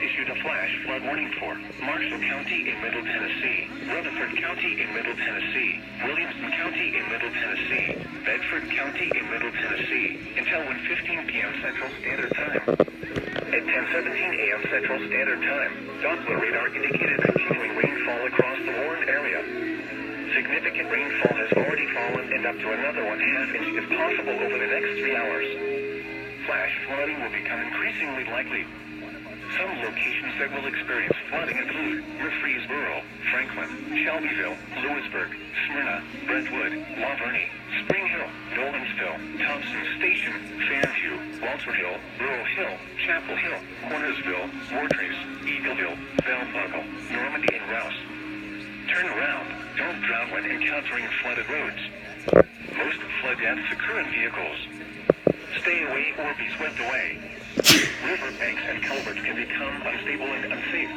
issued a flash flood warning for Marshall County in Middle Tennessee, Rutherford County in Middle Tennessee, Williamson County in Middle Tennessee, Bedford County in Middle Tennessee, until 1:15 p.m. Central Standard Time. At 10:17 a.m. Central Standard Time, Doppler radar indicated continuing rainfall across the Warren area. Significant rainfall has already fallen, and up to another 1/2 inch is possible over the next 3 hours. Flash flooding will become increasingly likely. Some locations that will experience flooding include Murfreesboro, Franklin, Shelbyville, Lewisburg, Smyrna, Brentwood, La Vernie, Spring Hill, Nolensville, Thompson Station, Fairview, Walter Hill, Rural Hill, Chapel Hill, Cornersville, Wartrace, Eagleville, Bell Buckle, Normandy, and Rouse. Turn around. Don't drown when encountering flooded roads. Most flood deaths occur in vehicles. Stay away or be swept away. River banks and culverts can become unstable and unsafe.